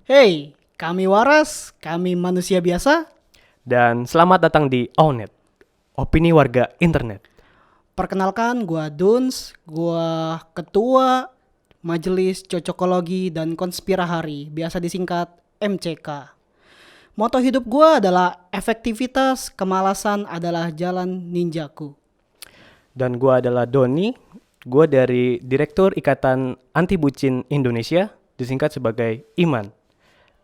Hey, kami waras, kami manusia biasa. Dan selamat datang di Onet, opini warga internet. Perkenalkan, gua Duns, gua ketua Majelis Cocokologi dan Konspirahari, biasa disingkat MCK. Moto hidup gua adalah efektivitas, kemalasan adalah jalan ninjaku. Dan gua adalah Doni, gua dari Direktur Ikatan Anti Bucin Indonesia, disingkat sebagai IMAN.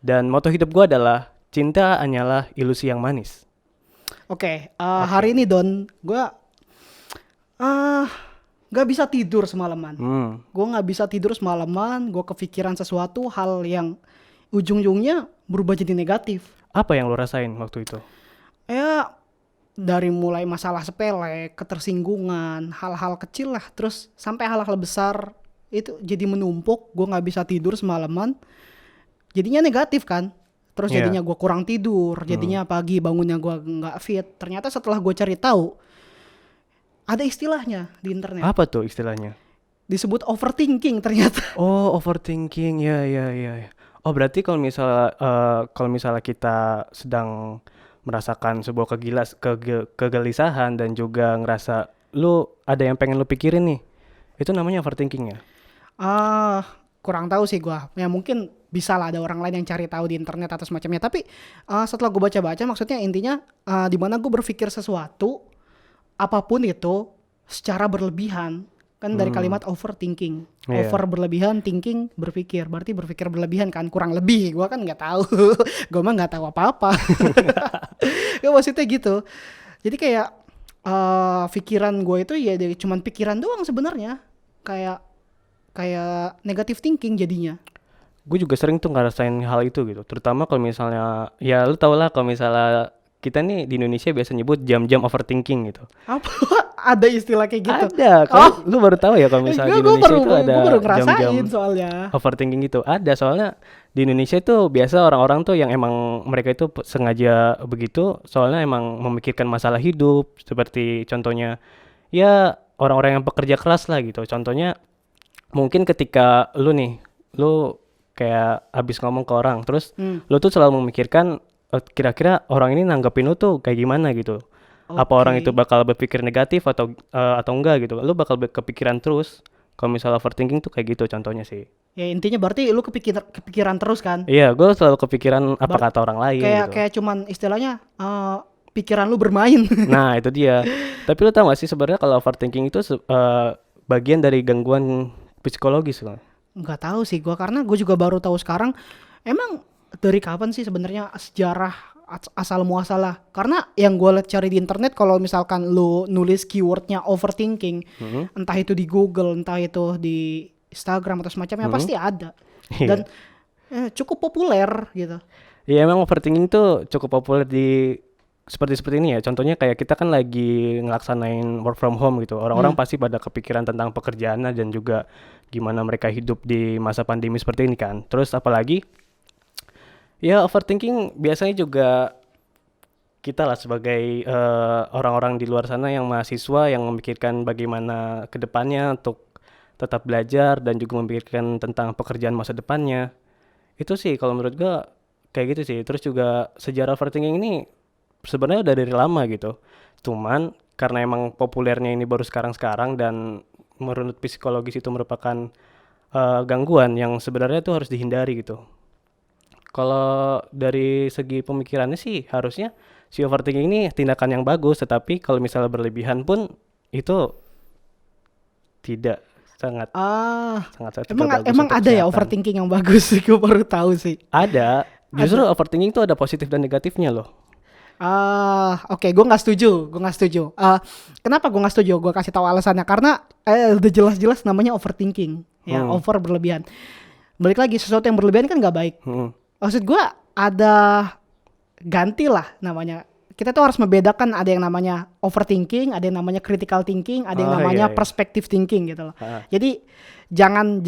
Dan moto hidup gua adalah cinta hanyalah ilusi yang manis. Oke, hari ini Don, gua ah gak bisa tidur semalaman. Gue nggak bisa tidur semalaman, gue kepikiran sesuatu hal yang ujung-ujungnya berubah jadi negatif. Apa yang lo rasain waktu itu? Ya dari mulai masalah sepele, ketersinggungan, hal-hal kecil lah, terus sampai hal-hal besar itu jadi menumpuk. Gue nggak bisa tidur semalaman, jadinya negatif kan. Terus Iya. jadinya gue kurang tidur, jadinya pagi bangunnya gue nggak fit. Ternyata setelah gue cari tahu, ada istilahnya di internet, Apa tuh istilahnya? disebut overthinking ternyata. Oh, overthinking. Ya. Oh, berarti kalau misalnya kita sedang merasakan sebuah kegelisahan dan juga ngerasa lu ada yang pengen lu pikirin nih. Itu namanya overthinking ya? Ah, kurang tahu sih gua. Ya mungkin bisa lah ada orang lain yang cari tahu di internet atau semacamnya. Tapi setelah gue baca-baca, maksudnya intinya di mana gue berpikir sesuatu apapun itu secara berlebihan. Kan dari kalimat overthinking. Iya. Over berlebihan, thinking berpikir. Berarti berpikir berlebihan kan, kurang lebih. Gua kan nggak tahu. Gua mah nggak tahu apa-apa. Ya maksudnya gitu. Jadi kayak pikiran gue itu ya cuman pikiran doang sebenarnya. Kayak kayak negative thinking jadinya. Gue juga sering tuh ngerasain hal itu gitu. Terutama kalau misalnya, ya lu tau lah kalau misalnya kita nih di Indonesia biasa nyebut jam-jam overthinking gitu. Apa ada istilah kayak gitu? Ada, Oh, lu baru tahu ya kalau misalnya di gue Indonesia itu gue ada baru jam-jam ngerasain soalnya. overthinking gitu. Ada, soalnya di Indonesia itu biasa orang-orang tuh yang emang mereka itu sengaja begitu, soalnya emang memikirkan masalah hidup, seperti contohnya ya orang-orang yang pekerja keras lah gitu. Contohnya mungkin ketika lu kayak abis ngomong ke orang, terus lu tuh selalu memikirkan kira-kira orang ini nanggepin lu tuh kayak gimana gitu. Apa orang itu Oke. bakal berpikir negatif atau enggak gitu. Lu bakal kepikiran terus. Kalau misalnya overthinking tuh kayak gitu contohnya sih. Ya intinya berarti lu kepikiran terus kan? Iya, gue selalu kepikiran apa Ber- kata orang lain kayak gitu. kayak cuman istilahnya pikiran lu bermain. Nah, itu dia. Tapi lu tau gak sih sebenarnya kalau overthinking itu bagian dari gangguan psikologis loh. Nggak tahu sih gua, karena gue juga baru tahu sekarang. Emang dari kapan sih sebenarnya sejarah asal muasalah? Karena yang gue lihat cari di internet, kalau misalkan lu nulis keywordnya overthinking, entah itu di Google, entah itu di Instagram atau semacamnya, pasti ada. Iya. Dan cukup populer gitu. Iya, emang overthinking tuh cukup populer di seperti ini ya. Contohnya kayak kita kan lagi ngelaksanain work from home gitu. Orang-orang pasti pada kepikiran tentang pekerjaannya dan juga gimana mereka hidup di masa pandemi seperti ini kan. Terus apalagi ya overthinking biasanya juga kita lah sebagai orang-orang di luar sana yang mahasiswa yang memikirkan bagaimana ke depannya untuk tetap belajar dan juga memikirkan tentang pekerjaan masa depannya. Itu sih kalau menurut gua kayak gitu sih. Terus juga sejarah overthinking ini sebenarnya udah dari lama gitu. Cuman karena emang populernya ini baru sekarang-sekarang dan menurut psikologis itu merupakan gangguan yang sebenarnya itu harus dihindari gitu. Kalau dari segi pemikirannya sih harusnya si overthinking ini tindakan yang bagus, tetapi kalau misalnya berlebihan pun itu tidak sangat sangat tidak Emang bagus emang untuk ada ya kesehatan. overthinking yang bagus? Gue baru tahu sih. Ada, justru Ada. overthinking itu ada positif dan negatifnya loh. Oke, gue nggak setuju. Gue nggak setuju. Kenapa gue nggak setuju? Gue kasih tahu alasannya. Karena udah jelas-jelas namanya overthinking, ya, over berlebihan. Balik lagi, sesuatu yang berlebihan kan nggak baik. Hmm. Maksud gue ada ganti lah namanya. Kita tuh harus membedakan, ada yang namanya overthinking, ada yang namanya critical thinking, ada yang Oh, namanya iya, iya. perspective thinking gitu loh. Ah. Jadi jangan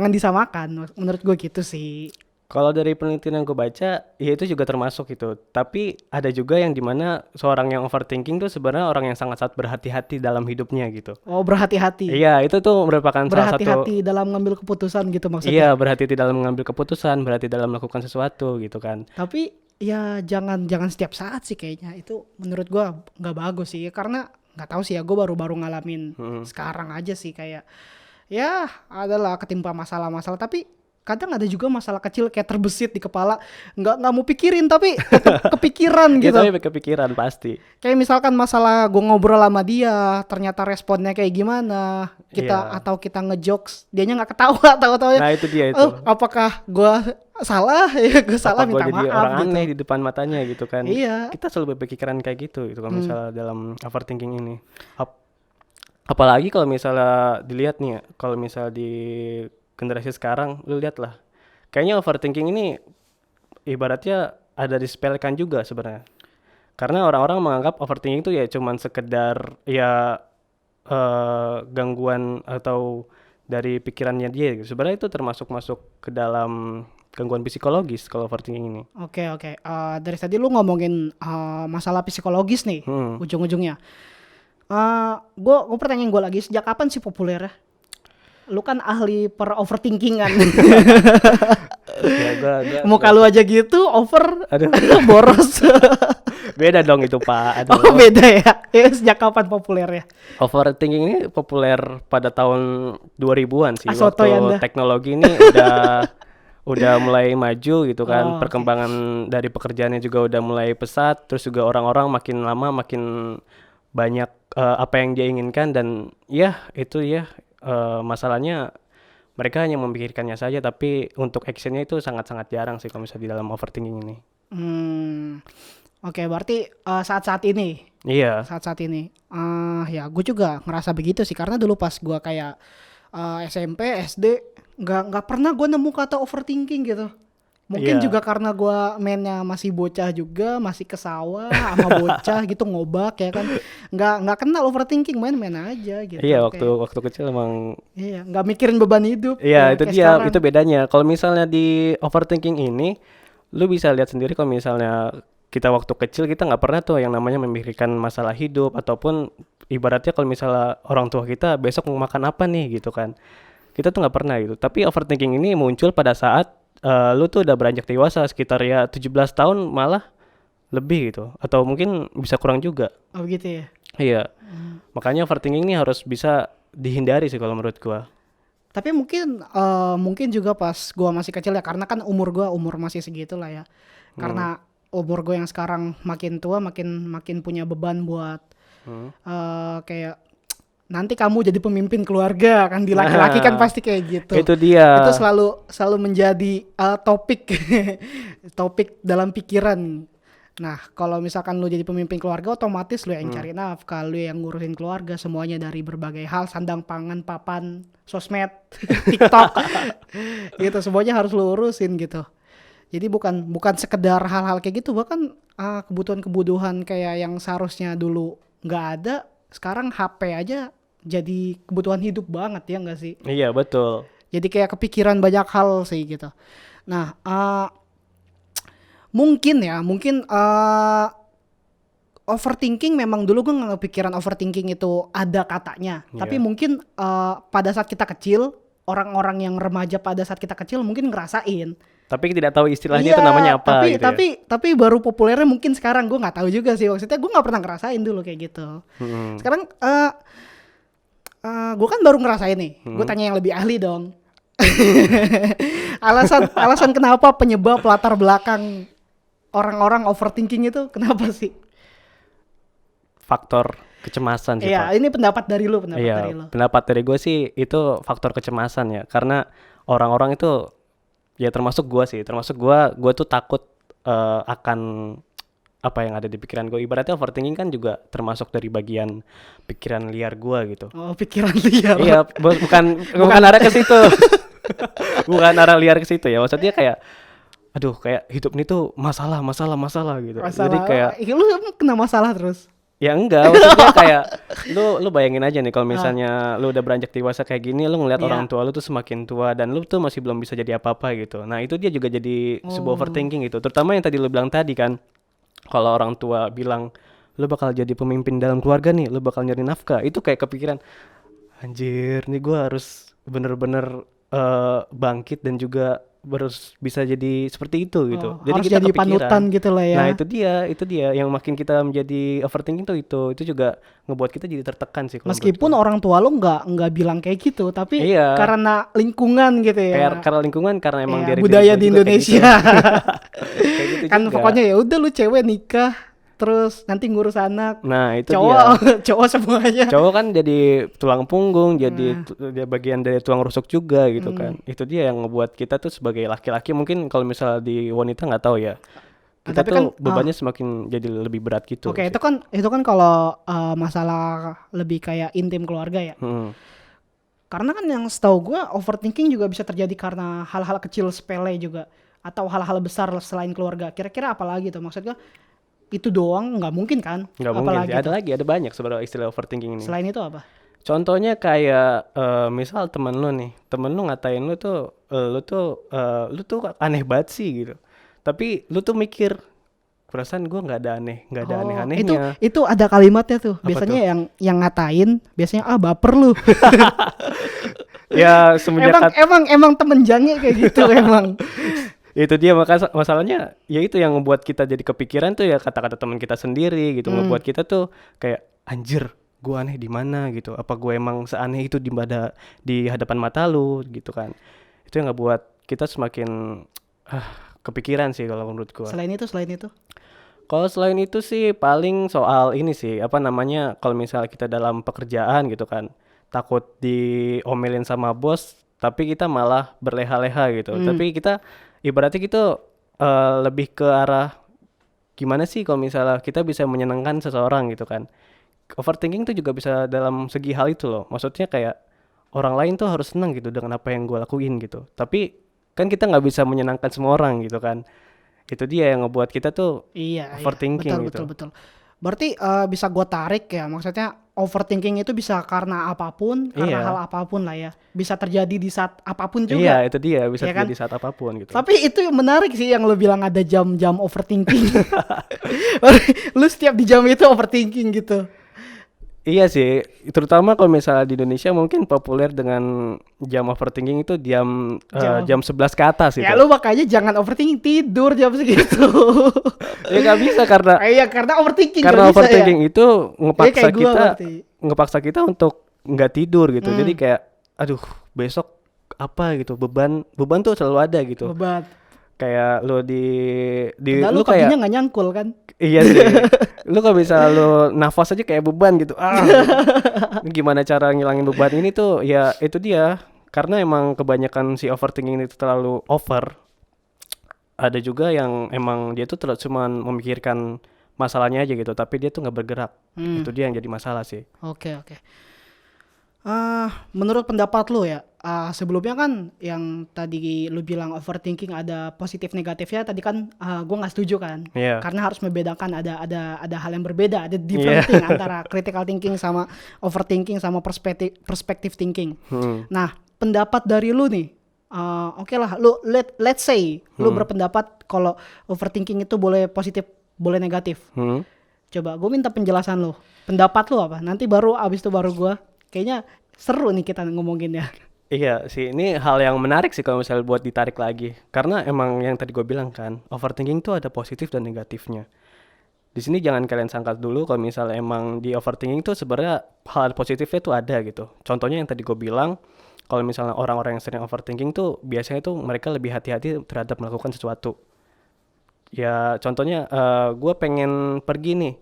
disamakan. Menurut gue gitu sih. Kalau dari penelitian yang gue baca, ya itu juga termasuk itu. Tapi ada juga yang dimana seorang yang overthinking tuh sebenarnya orang yang sangat-sangat berhati-hati dalam hidupnya gitu. Oh, berhati-hati. Iya, itu tuh merupakan salah satu. Berhati-hati dalam ngambil keputusan gitu maksudnya. Iya, berhati-hati dalam mengambil keputusan, berhati dalam melakukan sesuatu gitu kan. Tapi ya jangan setiap saat sih kayaknya. Itu menurut gua nggak bagus sih. Karena nggak tahu sih ya, gua baru-baru ngalamin sekarang aja sih kayak ya adalah ketimpa masalah-masalah, tapi kadang ada juga masalah kecil kayak terbesit di kepala, nggak mau pikirin tapi tetap kepikiran Gitu. gitu. Tapi kepikiran pasti. Kayak misalkan masalah gue ngobrol sama dia, ternyata responnya kayak gimana, kita Iya. atau kita ngejokes, dianya nggak ketawa, tahu-taunya, Nah, itu dia itu. oh apakah gue salah ya, gue salah Apa gue minta jadi maaf orang gitu. aneh di depan matanya gitu kan. Iya. Kita selalu berpikiran kayak gitu kalau misalnya dalam overthinking ini. Apalagi kalau misalnya dilihat nih ya, kalau misalnya di generasi sekarang, lu lihat lah. Kayaknya overthinking ini ibaratnya ada disepelekan juga sebenarnya. Karena orang-orang menganggap overthinking itu ya cuman sekedar ya gangguan atau dari pikirannya dia gitu. Sebenarnya itu termasuk masuk ke dalam gangguan psikologis kalau overthinking ini. Oke. Dari tadi lu ngomongin masalah psikologis nih, ujung-ujungnya. Gue pertanyaan gue lagi, sejak kapan sih populer ya? Lu kan ahli per overthinkingan. Ya, Muka lu aja gitu over. Aduh. Boros. Beda dong itu Pak. Aduh. Oh beda ya. Sejak kapan populer ya? Overthinking ini populer pada tahun 2000-an sih, Sotoy waktu Anda. teknologi ini udah mulai maju gitu kan. Oh, Perkembangan dari pekerjaannya juga udah mulai pesat, terus juga orang-orang makin lama makin banyak apa yang dia inginkan, dan ya itu ya masalahnya mereka hanya memikirkannya saja, tapi untuk actionnya itu sangat-sangat jarang sih kalau misalnya di dalam overthinking ini. Oke, berarti saat-saat ini. Iya. Saat-saat ini. Ya gue juga ngerasa begitu sih, karena dulu pas gue kayak SMP, SD, nggak pernah gue nemu kata overthinking gitu. Mungkin Iya. juga karena gue mainnya masih bocah juga, masih ke sawah sama bocah gitu, ngobak ya kan. Nggak kenal overthinking, main-main aja gitu. Iya, Kayak, waktu kecil emang. iya, nggak mikirin beban hidup. Iya, ya, itu kayak dia, sekarang. itu bedanya. Kalau misalnya di overthinking ini, lu bisa lihat sendiri kalau misalnya kita waktu kecil kita nggak pernah tuh yang namanya memikirkan masalah hidup, ataupun ibaratnya kalau misalnya orang tua kita besok mau makan apa nih gitu kan. Kita tuh nggak pernah gitu. Tapi overthinking ini muncul pada saat lu tuh udah beranjak dewasa, sekitar ya 17 tahun malah lebih gitu. Atau mungkin bisa kurang juga. Oh gitu ya. Iya. Makanya overthinking ini harus bisa dihindari sih kalau menurut gua. Tapi mungkin juga pas gua masih kecil ya, karena kan umur masih segitu lah ya. Karena umur gue yang sekarang makin tua, makin punya beban buat kayak nanti kamu jadi pemimpin keluarga kan, di laki-laki kan pasti kayak gitu. Itu dia. Itu selalu menjadi topik topik dalam pikiran. Nah, kalau misalkan lu jadi pemimpin keluarga, otomatis lu yang cari nafkah, lu yang ngurusin keluarga, semuanya dari berbagai hal, sandang pangan, papan, sosmed, TikTok. Gitu, semuanya harus lu urusin gitu. Jadi bukan sekedar hal-hal kayak gitu, bahkan kebutuhan-kebutuhan kayak yang seharusnya dulu nggak ada, sekarang HP aja jadi kebutuhan hidup banget, ya nggak sih? Iya, betul. Jadi kayak kepikiran banyak hal sih gitu. Nah, mungkin overthinking memang dulu gue nggak kepikiran overthinking itu ada katanya. Tapi mungkin pada saat kita kecil, orang-orang yang remaja pada saat kita kecil mungkin ngerasain. Tapi tidak tahu istilahnya itu namanya apa gitu ya. Tapi baru populernya mungkin sekarang, gue nggak tahu juga sih, maksudnya gue nggak pernah ngerasain dulu kayak gitu. Sekarang gue kan baru ngerasain nih, gue tanya yang lebih ahli dong. alasan kenapa, penyebab latar belakang orang-orang overthinking itu kenapa sih? Faktor kecemasan sih, Iya, Pak. ini pendapat dari lu. Pendapat dari gue sih itu faktor kecemasan ya, karena orang-orang itu ya termasuk gue tuh takut akan apa yang ada di pikiran gue. Ibaratnya overthinking kan juga termasuk dari bagian pikiran liar gue gitu. Oh, pikiran liar. Iya, bukan arah ke situ. Bukan arah liar ke situ ya. Maksudnya kayak aduh, kayak hidup ini tuh masalah gitu. Jadi kayak lu kena masalah terus. Ya enggak, maksudnya kayak lu bayangin aja nih kalau misalnya lu udah beranjak dewasa kayak gini, lu ngeliat Iya. orang tua lu tuh semakin tua dan lu tuh masih belum bisa jadi apa-apa gitu. Nah, itu dia juga jadi sebuah overthinking gitu. Terutama yang tadi lu bilang tadi kan, kalau orang tua bilang lu bakal jadi pemimpin dalam keluarga nih, lu bakal nyari nafkah. Itu kayak kepikiran, anjir, nih gua harus bener-bener bangkit dan juga harus bisa jadi seperti itu gitu. Jadi Harus kita jadi kepikiran. panutan gitu lah ya. Nah, itu dia yang makin kita menjadi overthinking tuh itu juga ngebuat kita jadi tertekan sih kalau menurut Meskipun gua. orang tua lo nggak bilang kayak gitu, tapi Iya, karena lingkungan gitu kayak ya. karena lingkungan karena emang Iya, dari diri budaya gua di juga kayak gitu. Indonesia. Kayak gitu Kan juga. pokoknya ya udah lu cewek nikah terus nanti ngurus anak. Nah, itu dia. Cowok cowok semuanya. Cowok kan jadi tulang punggung, jadi Nah. dia bagian dari tulang rusuk juga gitu Hmm. kan. Itu dia yang ngebuat kita tuh sebagai laki-laki mungkin kalau misalnya di wanita nggak tahu ya. Kita Tapi tuh kan, bebannya semakin jadi lebih berat gitu Oke, sih. itu kan kalau masalah lebih kayak intim keluarga ya. Hmm. Karena kan yang setahu gua overthinking juga bisa terjadi karena hal-hal kecil sepele juga atau hal-hal besar selain keluarga. Kira-kira apa lagi tuh? Maksudnya itu doang nggak mungkin kan? Nggak mungkin Apalagi sih. Ada tuh? lagi, ada banyak sebenarnya istilah overthinking ini. Selain itu apa? Contohnya kayak misal temen lu nih, temen lu ngatain lu tuh, lu tuh aneh banget sih gitu. Tapi lu tuh mikir, perasaan gue nggak ada Oh, aneh-anehnya. itu ada kalimatnya tuh. Apa Biasanya tuh? yang ngatain biasanya baper lu. Ya semenjak emang temen jange kayak gitu emang. itu dia masalahnya, ya itu yang membuat kita jadi kepikiran tuh ya kata-kata teman kita sendiri gitu, ngebuat kita tuh kayak anjir, gue aneh di mana gitu. Apa gue emang seaneh itu di hadapan mata lu gitu kan. Itu yang ngebuat kita semakin kepikiran sih kalau menurut gue. Selain itu. Kalau selain itu sih paling soal ini sih, apa namanya, kalau misalnya kita dalam pekerjaan gitu kan, takut diomelin sama bos, tapi kita malah berleha-leha gitu. Tapi kita ibaratnya gitu lebih ke arah gimana sih kalau misalnya kita bisa menyenangkan seseorang gitu kan. Overthinking tuh juga bisa dalam segi hal itu loh. Maksudnya kayak orang lain tuh harus senang gitu dengan apa yang gue lakuin gitu. Tapi kan kita nggak bisa menyenangkan semua orang gitu kan. Itu dia yang ngebuat kita tuh Iya, overthinking gitu. betul. Berarti bisa gue tarik ya, maksudnya overthinking itu bisa karena apapun, karena Iya. hal apapun lah ya. Bisa terjadi di saat apapun Iya, juga. itu dia bisa Iya kan? terjadi saat apapun gitu. Tapi itu yang menarik sih yang lu bilang ada jam-jam overthinking. Lu setiap di jam itu overthinking gitu. Iya sih, terutama kalau misalnya di Indonesia mungkin populer dengan jam overthinking itu jam 11 ke atas gitu. Ya lu makanya jangan overthinking, tidur jam segitu. Ya nggak bisa karena Iya, karena overthinking karena nggak bisa overthinking ya. itu Kayak gua berarti. ngepaksa kita untuk nggak tidur gitu. Jadi kayak aduh, besok apa gitu, beban tuh selalu ada gitu. Beban. Kayak lu Padahal lu lu kayak kakinya nggak nyangkul kan? iya sih. Lu kalau bisa lu nafas aja kayak beban gitu. Gimana cara ngilangin beban ini tuh? Ya itu dia. Karena emang kebanyakan si overthinking itu terlalu over. Ada juga yang emang dia tuh cuman memikirkan masalahnya aja gitu, tapi dia tuh nggak bergerak. Itu dia yang jadi masalah sih. Oke. Menurut pendapat lu ya, sebelumnya kan yang tadi lu bilang overthinking ada positif negatifnya, tadi kan gue nggak setuju kan, Iya. karena harus membedakan ada hal yang berbeda, ada different thing antara critical thinking sama overthinking sama perspective thinking. Nah, pendapat dari lu nih, oke lah, lu let's say lu berpendapat kalau overthinking itu boleh positif, boleh negatif. Coba gue minta penjelasan lu, pendapat lu apa? Nanti baru abis itu baru gue. Kayaknya seru nih kita ngomongin ya. Iya sih, ini hal yang menarik sih kalau misalnya buat ditarik lagi. Karena emang yang tadi gue bilang kan, overthinking tuh ada positif dan negatifnya. Di sini jangan kalian sangka dulu kalau misalnya emang di overthinking tuh sebenarnya hal positifnya tuh ada gitu. Contohnya yang tadi gue bilang, kalau misalnya orang-orang yang sering overthinking tuh biasanya tuh mereka lebih hati-hati terhadap melakukan sesuatu. Ya contohnya gue pengen pergi nih,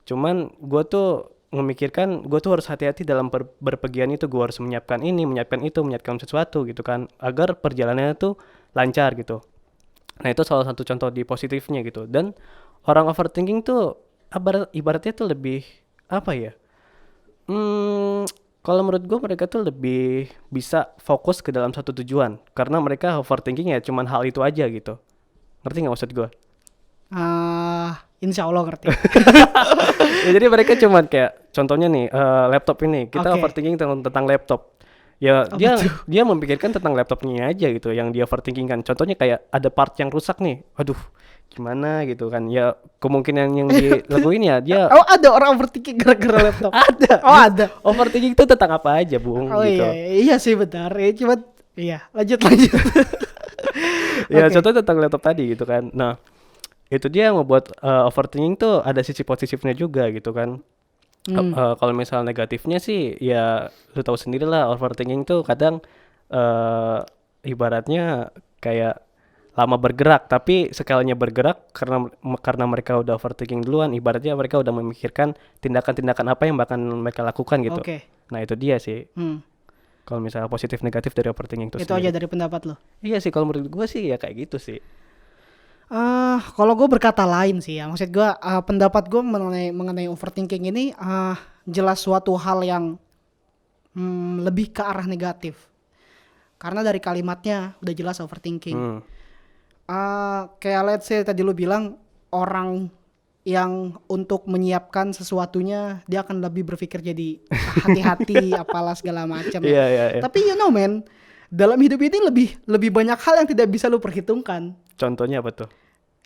cuman gue tuh memikirkan gue tuh harus hati-hati dalam berpergian itu, gue harus menyiapkan ini, menyiapkan itu, menyiapkan sesuatu gitu kan, agar perjalanannya tuh lancar gitu. Nah itu salah satu contoh di positifnya gitu. Dan orang overthinking tuh ibaratnya tuh lebih apa ya, kalau menurut gue mereka tuh lebih bisa fokus ke dalam satu tujuan, karena mereka overthinking ya cuman hal itu aja gitu. Ngerti nggak maksud gue? Insya Allah ngerti. Ya, jadi mereka cuman kayak contohnya nih laptop ini kita Oke. overthinking tentang laptop. Ya Oh, dia betul. dia memikirkan tentang laptopnya aja gitu yang dia overthinking kan. Contohnya kayak ada part yang rusak nih. Aduh, gimana gitu kan. Ya kemungkinan yang dilakuin ya dia Oh, ada orang overthinking gara-gara laptop. ada. Oh, ada. Overthinking itu tentang apa aja, Bung, Oh gitu. iya, iya sih benar. Ya cuma iya, lanjut. Ya, Oke. contohnya tentang laptop tadi gitu kan. Nah, itu dia yang membuat overthinking tuh ada sisi positifnya juga gitu kan. Kalau misal negatifnya sih ya lu tahu sendiri lah overthinking tuh kadang eh ibaratnya kayak lama bergerak tapi sekalinya bergerak karena mereka udah overthinking duluan ibaratnya mereka udah memikirkan tindakan-tindakan apa yang bakal mereka lakukan gitu. Oke. Nah, itu dia sih Hmm. kalau misalnya positif negatif dari overthinking itu Itu aja sendiri. dari pendapat lo. Iya sih kalau menurut gue sih ya kayak gitu sih. Kalau gue berkata lain sih ya, maksud gue pendapat gue mengenai overthinking ini jelas suatu hal yang lebih ke arah negatif. Karena dari kalimatnya udah jelas overthinking. Hmm. Kayak let's say tadi lu bilang orang yang untuk menyiapkan sesuatunya dia akan lebih berpikir jadi hati-hati apalah segala macam Iya, ya. iya, iya. Tapi you know man, dalam hidup ini lebih banyak hal yang tidak bisa lu perhitungkan. Contohnya apa tuh?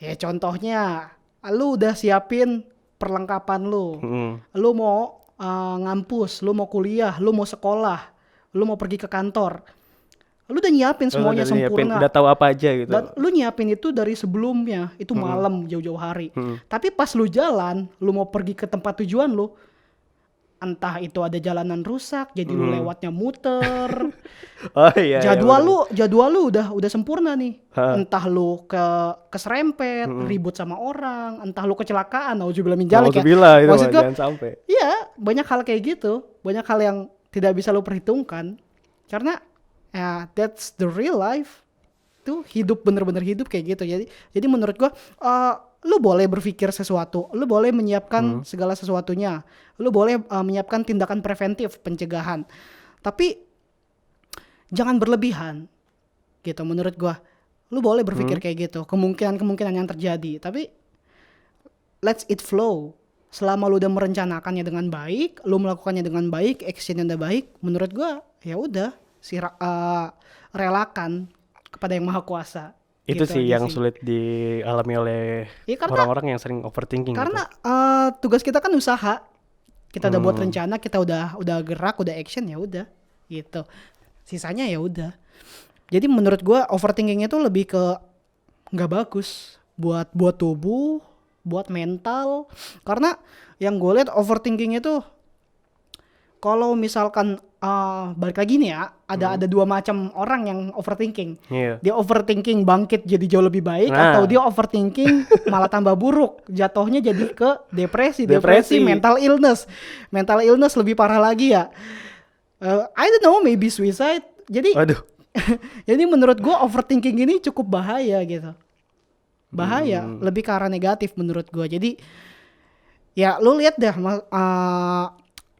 Ya contohnya, lu udah siapin perlengkapan lu. Hmm. Lu mau ngampus, lu mau kuliah, lu mau sekolah, lu mau pergi ke kantor. Lu udah nyiapin semuanya Udah nyiapin, sempurna. udah tahu apa aja gitu. Dan lu nyiapin itu dari sebelumnya, itu malam jauh-jauh hari. Tapi pas lu jalan, lu mau pergi ke tempat tujuan lu, entah itu ada jalanan rusak, jadi lu lewatnya muter. Oh iya. Jadwal lu udah sempurna nih. Ha. Entah lu keserempet, ribut sama orang, entah lu kecelakaan, nauzubillah min dzalik ya. Nauzubillah itu Maksud mah, gua, jangan sampai. iya, banyak hal kayak gitu, banyak hal yang tidak bisa lu perhitungkan. Karena ya that's the real life. Tuh hidup bener-bener hidup kayak gitu. Jadi menurut gua lu boleh berpikir sesuatu, lu boleh menyiapkan segala sesuatunya, lu boleh menyiapkan tindakan preventif pencegahan. Tapi jangan berlebihan gitu menurut gua. Lu boleh berpikir kayak gitu, kemungkinan yang terjadi, tapi let's it flow. Selama lu udah merencanakannya dengan baik, lu melakukannya dengan baik, actionnya udah baik, menurut gua ya udah relakan kepada yang maha kuasa. Itu Gitu sih aja yang sulit dialami oleh Ya, karena orang-orang yang sering overthinking karena gitu. tugas kita kan usaha. Kita udah buat rencana, kita udah gerak, udah action ya udah gitu. Sisanya ya udah. Jadi menurut gua overthinking itu lebih ke nggak bagus buat tubuh, buat mental. Karena yang gue lihat overthinking itu kalau misalkan balik lagi nih ya, ada dua macam orang yang overthinking. Iya. Dia overthinking bangkit jadi jauh lebih baik, Nah. atau dia overthinking malah tambah buruk, jatuhnya jadi ke depresi, Depresi. mental illness lebih parah lagi ya. I don't know, maybe suicide. Jadi Waduh. jadi menurut gua overthinking ini cukup bahaya gitu. Bahaya, lebih ke arah negatif menurut gua. Jadi ya lu lihat deh,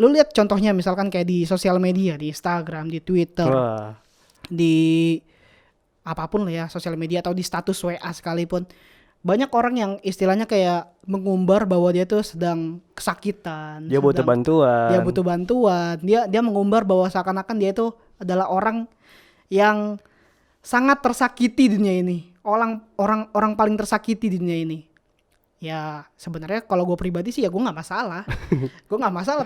lu lihat contohnya misalkan kayak di sosial media, di Instagram, di Twitter, Wah. di apapun lah ya sosial media atau di status WA sekalipun, banyak orang yang istilahnya kayak mengumbar bahwa dia tuh sedang kesakitan, Dia butuh bantuan. dia butuh bantuan, dia mengumbar bahwa seakan-akan dia itu adalah orang yang sangat tersakiti di dunia ini, orang paling tersakiti di dunia ini. Ya sebenarnya kalau gue pribadi sih ya gue nggak masalah,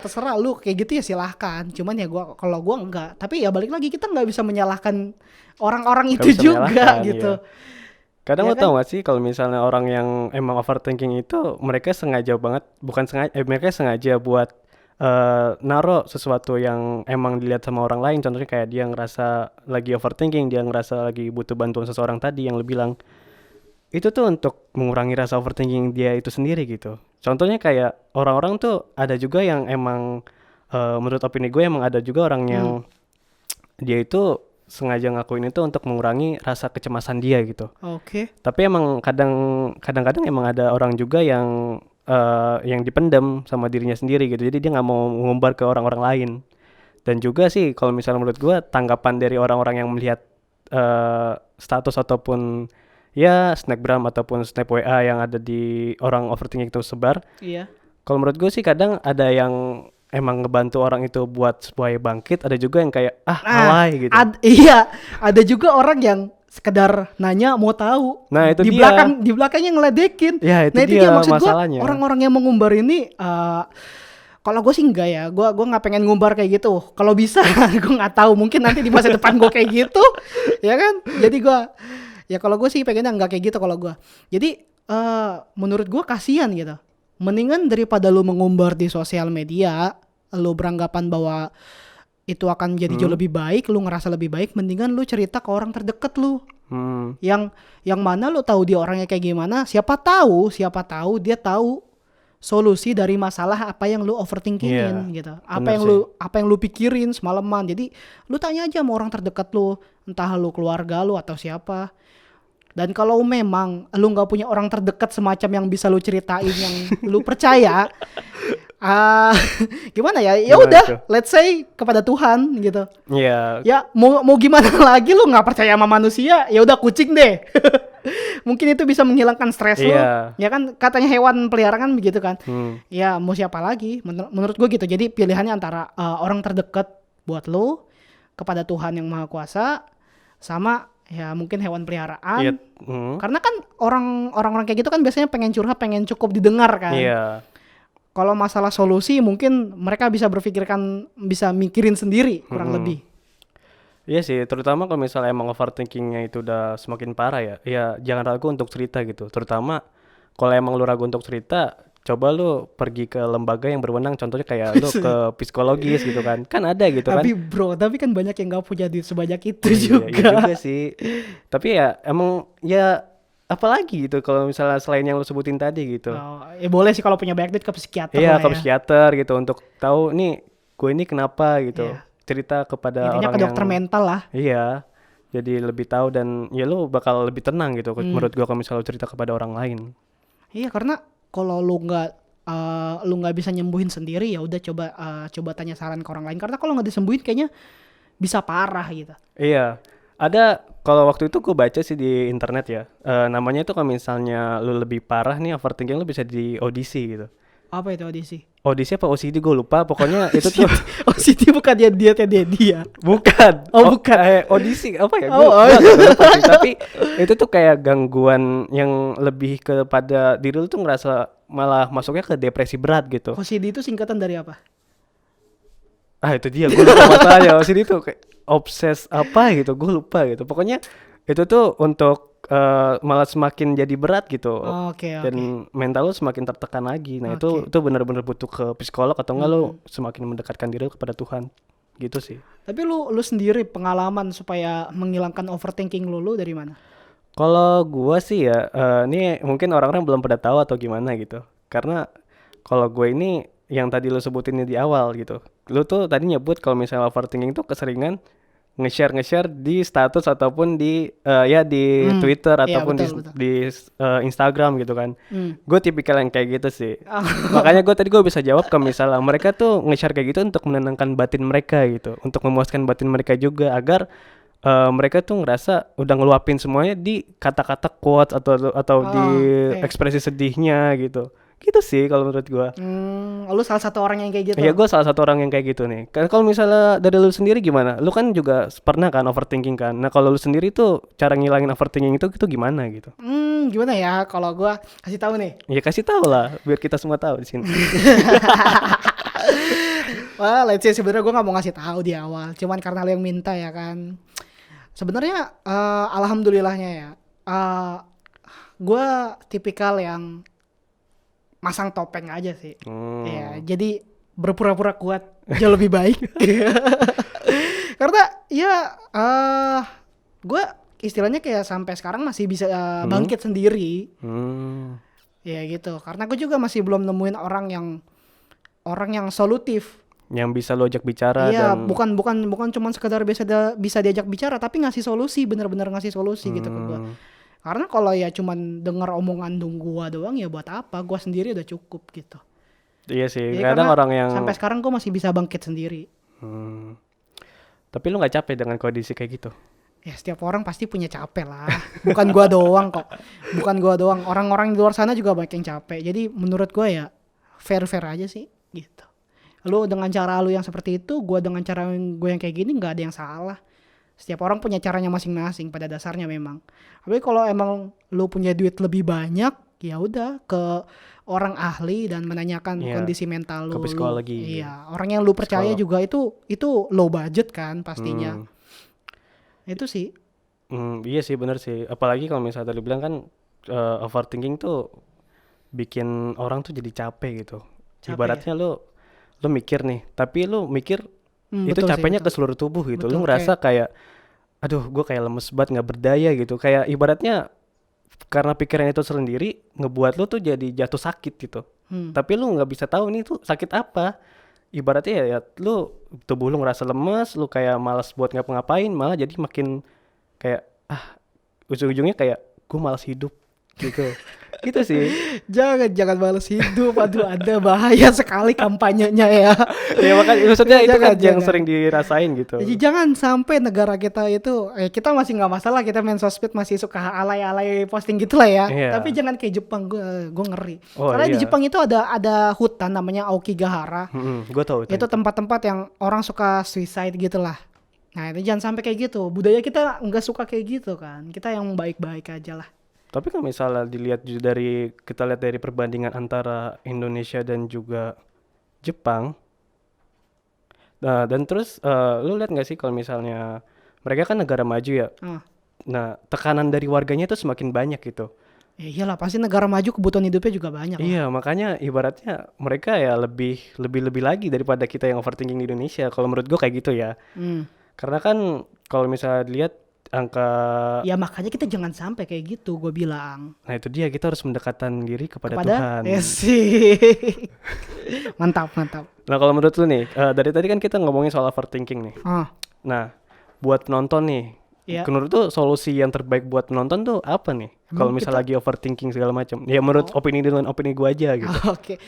terserah lu kayak gitu ya silahkan. Cuman ya kalau gue enggak. Tapi ya balik lagi kita nggak bisa menyalahkan orang-orang Nggak itu bisa juga menyalahkan, gitu. iya. Kadang Ya lo kan? tau gak sih kalau misalnya orang yang emang overthinking itu mereka sengaja banget, mereka sengaja buat naro sesuatu yang emang dilihat sama orang lain. Contohnya kayak dia ngerasa lagi overthinking, dia ngerasa lagi butuh bantuan seseorang tadi yang lo bilang. Itu tuh untuk mengurangi rasa overthinking dia itu sendiri gitu. Contohnya kayak orang-orang tuh ada juga yang emang menurut opini gue emang ada juga orang yang dia itu sengaja ngakuin itu untuk mengurangi rasa kecemasan dia gitu. Oke. Tapi emang kadang-kadang emang ada orang juga yang dipendam sama dirinya sendiri gitu. Jadi dia nggak mau mengumbar ke orang-orang lain. Dan juga sih kalau misalnya menurut gue tanggapan dari orang-orang yang melihat status ataupun ya snapgram ataupun snap WA yang ada di orang overthinking itu sebar. Iya. Kalau menurut gue sih kadang ada yang emang ngebantu orang itu buat supaya bangkit, ada juga yang kayak alay gitu. Iya, ada juga orang yang sekedar nanya mau tahu. Nah, itu di dia. belakangnya ngeledekin. Ya, itu Nah, itu dia dia maksud gua, masalahnya. orang-orang yang mengumbar ini kalau gue sih enggak ya, gue nggak pengen ngumbar kayak gitu. Kalau bisa, gue nggak tahu, mungkin nanti di masa depan gue kayak gitu, ya kan? Jadi gue, ya kalau gue sih pengennya nggak kayak gitu kalau gue. Jadi menurut gue kasihan gitu. Mendingan daripada lu mengumbar di sosial media, lu beranggapan bahwa itu akan jadi jauh lebih baik, lu ngerasa lebih baik, mendingan lu cerita ke orang terdekat lu. Yang mana lu tahu dia orangnya kayak gimana, siapa tahu dia tahu solusi dari masalah apa yang lu overthinkingin gitu. Apa yang lu pikirin semalaman. Jadi lu tanya aja sama orang terdekat lu, entah lu keluarga lu atau siapa. Dan kalau memang lu nggak punya orang terdekat semacam yang bisa lu ceritain yang lu percaya, gimana ya? Ya udah, let's say kepada Tuhan gitu. Iya. Ya mau gimana lagi, lu nggak percaya sama manusia, ya udah kucing deh. Mungkin itu bisa menghilangkan stres lu. Ya kan katanya hewan peliharaan kan begitu kan. Ya mau siapa lagi? Menurut gue gitu. Jadi pilihannya antara orang terdekat buat lu, kepada Tuhan yang Maha Kuasa, sama ya mungkin hewan peliharaan. Karena kan orang-orang kayak gitu kan biasanya pengen curhat, pengen cukup didengar kan. Kalau masalah solusi mungkin mereka bisa bisa mikirin sendiri kurang lebih. Iya sih, terutama kalau misalnya emang overthinkingnya itu udah semakin parah ya jangan ragu untuk cerita gitu. Terutama kalau emang lu ragu untuk cerita, coba lu pergi ke lembaga yang berwenang, contohnya kayak lu ke psikologis gitu kan ada gitu kan. Tapi kan banyak yang gak punya duit sebanyak itu juga. Iya juga sih. Tapi ya emang ya apalagi gitu kalau misalnya selain yang lu sebutin tadi gitu. Ya boleh sih kalau punya banyak duit ke psikiater. Iya, ke psikiater gitu untuk tahu nih gue ini kenapa gitu. Cerita kepada intinya orang ke dokter mental lah. Iya. Jadi lebih tahu dan ya lu bakal lebih tenang gitu menurut gua kalau misalnya lu cerita kepada orang lain. Iya, karena kalau lu nggak bisa nyembuhin sendiri, ya udah coba tanya saran ke orang lain, karena kalau nggak disembuhin kayaknya bisa parah gitu. Iya. Ada kalau waktu itu gue baca sih di internet ya. Namanya itu kalau misalnya lu lebih parah nih overthinking, lu bisa di audisi gitu. Apa itu audisi? Audisi apa OCD gue lupa, pokoknya itu tuh OCD bukan dia dia. Bukan. Bukan. Audisi apa ya? Gua lupa sih. Tapi itu tuh kayak gangguan yang lebih kepada diri lu tuh ngerasa malah masuknya ke depresi berat gitu. OCD itu singkatan dari apa? Itu dia, gue lupa masalahnya. OCD tuh kayak obses apa gitu, gue lupa gitu. Pokoknya itu tuh untuk malah semakin jadi berat gitu. Dan mental lu semakin tertekan lagi. Nah itu benar-benar butuh ke psikolog atau enggak lu semakin mendekatkan diri lu kepada Tuhan gitu sih. Tapi lu sendiri pengalaman supaya menghilangkan overthinking lu dari mana? Kalau gua sih ya ini mungkin orang-orang belum pada tahu atau gimana gitu. Karena kalau gue ini yang tadi lu sebutin di awal gitu, lu tuh tadi nyebut kalau misalnya overthinking tuh keseringan nge-share di status ataupun di Twitter ataupun di Instagram gitu kan. Gue tipikal yang kayak gitu sih. Makanya gue bisa jawab kalau misalnya mereka tuh nge-share kayak gitu untuk menenangkan batin mereka gitu, untuk memuaskan batin mereka juga agar mereka tuh ngerasa udah ngeluapin semuanya di kata-kata quotes atau di ekspresi sedihnya gitu. Gitu sih kalau menurut gue. Lu salah satu orang yang kayak gitu? Iya, gue salah satu orang yang kayak gitu nih. Kalau misalnya dari lu sendiri gimana? Lu kan juga pernah kan overthinking kan? Nah kalau lu sendiri tuh cara ngilangin overthinking itu gimana gitu? Gimana ya? Kalau gue kasih tahu nih. Ya kasih tahu lah, biar kita semua tahu di sini. Wah, let's say sebenarnya gue nggak mau ngasih tahu di awal, cuman karena lu yang minta ya kan. Sebenarnya alhamdulillahnya ya, gue tipikal yang masang topeng aja sih. Ya, jadi berpura-pura kuat jauh lebih baik. Karena ya gue istilahnya kayak sampai sekarang masih bisa bangkit sendiri. Ya gitu. Karena gue juga masih belum nemuin orang yang solutif. Yang bisa lo ajak bicara. Iya, bukan cuma sekedar bisa diajak bicara, tapi ngasih solusi, benar-benar ngasih solusi gitu ke gue. Karena kalau ya cuman denger omongan gua doang, ya buat apa? Gua sendiri udah cukup gitu. Iya sih, jadi kadang orang yang sampai sekarang gua masih bisa bangkit sendiri. Tapi lu nggak capek dengan kondisi kayak gitu? Ya setiap orang pasti punya capek lah. Bukan gua doang kok. Bukan gua doang. Orang-orang di luar sana juga banyak yang capek. Jadi menurut gua ya fair-fair aja sih gitu. Lu dengan cara lu yang seperti itu, gua dengan cara gue yang kayak gini nggak ada yang salah. Setiap orang punya caranya masing-masing pada dasarnya memang. Tapi kalau emang lu punya duit lebih banyak, ya udah ke orang ahli dan menanyakan Iya, kondisi mental lu. ke psikologi. Iya, orang yang lu percaya Psikolog. juga itu low budget kan pastinya. Itu sih. Iya sih bener sih. Apalagi kalau misalnya tadi bilang kan overthinking tuh bikin orang tuh jadi capek gitu. Capek Ibaratnya lu mikir nih, tapi lu mikir itu Betul sih, capeknya ke betul. seluruh tubuh gitu. Lu Betul, ngerasa kayak aduh gue kayak lemes banget nggak berdaya gitu. Kayak ibaratnya karena pikiran itu sendiri ngebuat lu tuh jadi jatuh sakit gitu. Tapi lu nggak bisa tahu nih tuh sakit apa. Ibaratnya ya lu tubuh lu ngerasa lemes, lu kayak malas buat ngapa-ngapain, malah jadi makin kayak ujung-ujungnya kayak gue malas hidup gitu. Gitu sih. Jangan males hidup. Aduh, ada bahaya sekali kampanyenya ya. Ya makanya maksudnya itu kan yang Jangan. sering dirasain gitu. Jadi jangan sampai negara kita itu, kita masih nggak masalah, kita main sosmed masih suka alay-alay posting gitu lah ya. Iya. Tapi jangan kayak Jepang, gue ngeri. Oh, Karena di iya. Jepang itu ada hutan namanya Aokigahara. Gue tahu Itu tempat-tempat yang orang suka suicide gitu lah. Nah itu jangan sampai kayak gitu. Budaya kita nggak suka kayak gitu kan. Kita yang baik-baik aja lah. Tapi kalau misalnya kita lihat dari perbandingan antara Indonesia dan juga Jepang, nah dan terus lu lihat nggak sih kalau misalnya mereka kan negara maju ya, Ah. nah tekanan dari warganya itu semakin banyak gitu. Ya iyalah, pasti negara maju kebutuhan hidupnya juga banyak lah. Iya, makanya ibaratnya mereka ya lebih lagi daripada kita yang overthinking di Indonesia. Kalau menurut gue kayak gitu ya. Karena kan kalau misalnya dilihat angka, Ya makanya kita jangan sampai kayak gitu, gue bilang. nah itu dia kita harus mendekatkan diri kepada Tuhan. sih. Mantap. Nah kalau menurut lu nih, dari tadi kan kita ngomongin soal overthinking nih. Ah, Nah, buat penonton nih, ya. menurut tuh solusi yang terbaik buat penonton tuh apa nih? Kalau misalnya lagi overthinking segala macam. Ya menurut opini gua aja gitu. Oke.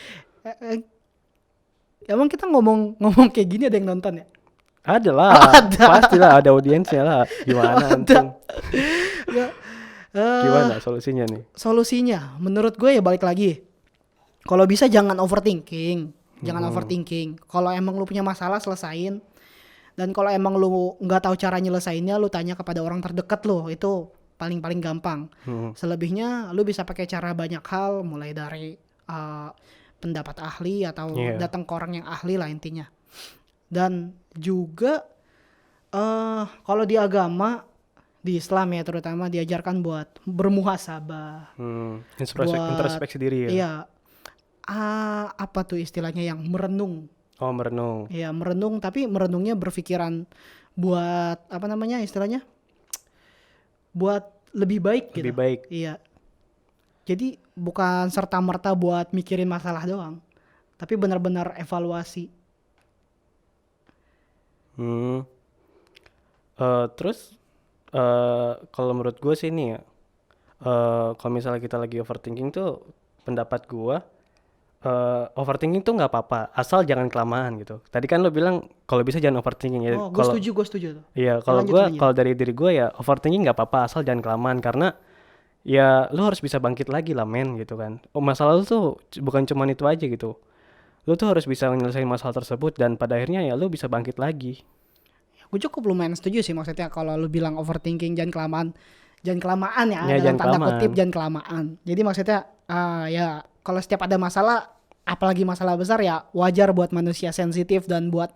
Emang kita ngomong kayak gini ada yang nonton ya? Ada lah, pastilah ada audiensnya lah. Gimana antum? Ya, Gimana solusinya nih? solusinya, menurut gue ya balik lagi. Kalau bisa jangan overthinking. Jangan overthinking. Kalau emang lu punya masalah, selesain. Dan kalau emang lu nggak tahu cara nyelesainnya, lu tanya kepada orang terdekat lu. Itu paling gampang. Selebihnya lu bisa pakai cara banyak hal, mulai dari pendapat ahli atau datang ke orang yang ahli lah intinya. Dan juga kalau di agama, di Islam ya terutama, diajarkan buat bermuhasabah. Introspeksi diri ya. Iya. Apa tuh istilahnya yang merenung? Oh, merenung. Iya, merenung, tapi merenungnya berpikiran buat apa namanya istilahnya? Buat lebih baik gitu. Lebih baik. Iya. Jadi bukan serta-merta buat mikirin masalah doang, tapi benar-benar evaluasi. Terus kalau menurut gue sih ini ya, kalau misalnya kita lagi overthinking tuh, pendapat gue overthinking tuh nggak apa-apa, asal jangan kelamaan gitu. Tadi kan lo bilang kalau bisa jangan overthinking ya. Oh, gue setuju tuh. Iya, Lanjut. kalau dari diri gue ya overthinking nggak apa-apa asal jangan kelamaan, karena ya lo harus bisa bangkit lagi lah men gitu kan. Masalah lo tuh bukan cuma itu aja gitu. Lo tuh harus bisa menyelesaikan masalah tersebut dan pada akhirnya ya lo bisa bangkit lagi. Gue cukup lumayan setuju sih, maksudnya kalau lu bilang overthinking jangan kelamaan ya, Ya, dalam jangan tanda kelamaan. kutip jangan kelamaan. Jadi maksudnya ya kalau setiap ada masalah, apalagi masalah besar, ya wajar buat manusia sensitif dan buat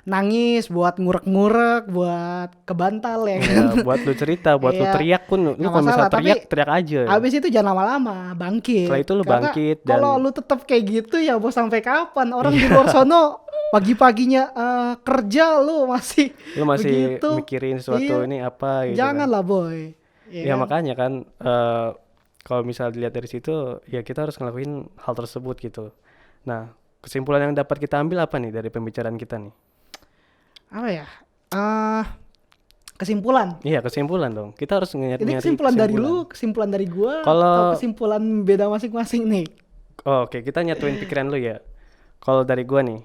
nangis, buat ngurek-ngurek, buat kebantal ya kan. Ya, buat lu cerita, buat lu Iya, teriak pun, lu nggak kalau masalah, misalnya tapi teriak aja. Abis itu jangan lama-lama, bangkit. Setelah itu lu Karena bangkit dan- kalau lu tetap kayak gitu ya mau sampai kapan? Orang di luar sono pagi-paginya kerja, lu masih begitu. mikirin sesuatu Iya. ini apa gitu. Janganlah boy. Ya makanya kan kalau misalnya dilihat dari situ ya kita harus ngelakuin hal tersebut gitu. Nah, kesimpulan yang dapat kita ambil apa nih dari pembicaraan kita nih? Apa ya? Kesimpulan. Iya, kesimpulan dong. Kita harus nyari Ini kesimpulan dari lu, kesimpulan dari gua, Kalau- atau kesimpulan beda masing-masing nih? Oke, kita nyatuin pikiran lu ya. Kalau dari gua nih,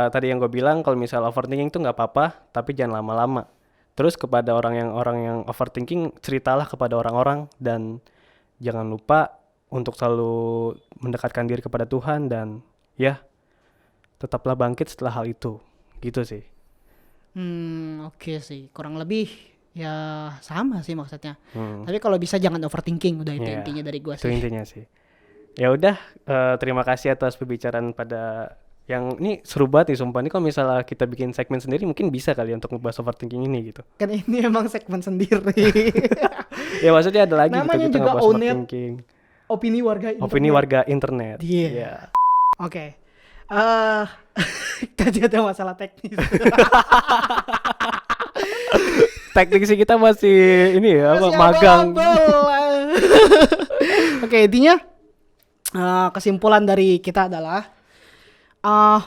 tadi yang gue bilang kalau misal overthinking tuh nggak apa-apa, tapi jangan lama-lama. Terus kepada orang yang overthinking, ceritalah kepada orang-orang dan jangan lupa untuk selalu mendekatkan diri kepada Tuhan dan ya tetaplah bangkit setelah hal itu. Gitu sih. Oke sih, kurang lebih ya sama sih maksudnya. Hmm. Tapi kalau bisa jangan overthinking, udah itu Iya, intinya dari gua itu sih. intinya sih. Ya udah, terima kasih atas pembicaraan pada yang ini seru banget nih sumpah. Ini kalau misalnya kita bikin segmen sendiri mungkin bisa kali ya untuk ngebahas overthinking ini gitu. Kan ini emang segmen sendiri. Ya maksudnya ada lagi gitu Namanya kita juga ngebahas Own It. overthinking. Opini warga internet. Opini warga internet. Iya. Iya. Oke. Tadi ada masalah teknis. Teknik sih kita masih ini ya apa Masih magang. abal-abal. Oke, intinya kesimpulan dari kita adalah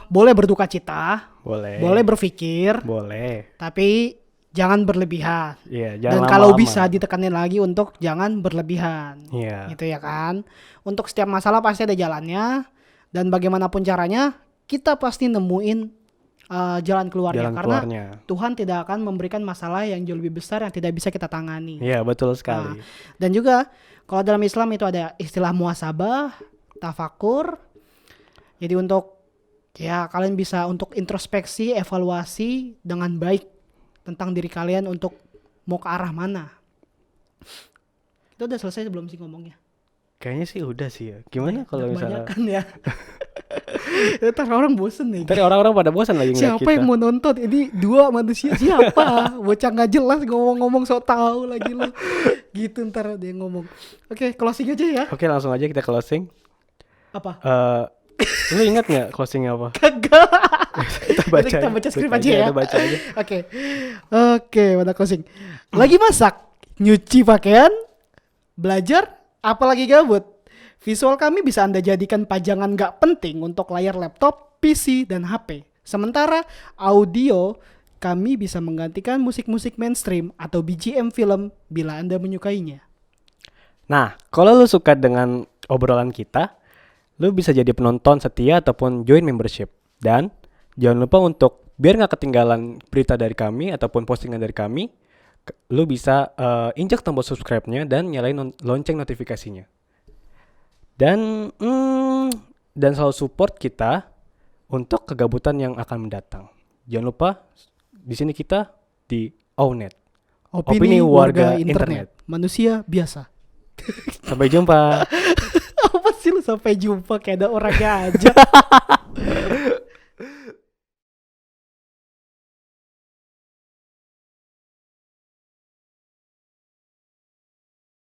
boleh berduka cita, Boleh. boleh berpikir, Boleh. tapi jangan berlebihan. Iya, Dan jangan kalau lama-lama. bisa ditekanin lagi untuk jangan berlebihan. Iya. Gitu ya kan. Untuk setiap masalah pasti ada jalannya, dan bagaimanapun caranya kita pasti nemuin jalan keluarnya, Jalan karena keluarnya. Tuhan tidak akan memberikan masalah yang jauh lebih besar yang tidak bisa kita tangani. Iya, betul sekali. Dan juga kalau dalam Islam itu ada istilah muhasabah, tafakur. Jadi untuk ya kalian bisa untuk introspeksi, evaluasi dengan baik tentang diri kalian untuk mau ke arah mana. Itu udah selesai belum sih ngomongnya? Kayaknya sih udah sih ya. Gimana kalau misalnya Kebanyakan ya. Ntar orang bosen nih. tadi orang-orang pada bosan lagi ngeliat Siapa kita. yang mau nonton? Ini dua manusia siapa? Bocah nggak jelas ngomong-ngomong sok tahu lagi lu. Gitu ntar dia ngomong. Oke, closing aja ya. Oke, langsung aja kita closing. Apa? Lu ingat nggak closingnya apa? Kagak. Kita baca. Kita baca skrip aja ya. Kita baca aja. Oke, pada closing. Lagi masak, nyuci pakaian, belajar, apalagi gabut. Visual kami bisa Anda jadikan pajangan gak penting untuk layar laptop, PC, dan HP. Sementara audio kami bisa menggantikan musik-musik mainstream atau BGM film bila Anda menyukainya. Nah, kalau lu suka dengan obrolan kita, lu bisa jadi penonton setia ataupun join membership. Dan jangan lupa untuk biar nggak ketinggalan berita dari kami ataupun postingan dari kami, lu bisa injak tombol subscribe-nya dan nyalain lonceng notifikasinya. Dan selalu support kita untuk kegabutan yang akan mendatang. Jangan lupa di sini kita di Own It. Opini warga internet. Manusia biasa. Sampai jumpa. Apa sih lu sampai jumpa kayak ada orangnya aja.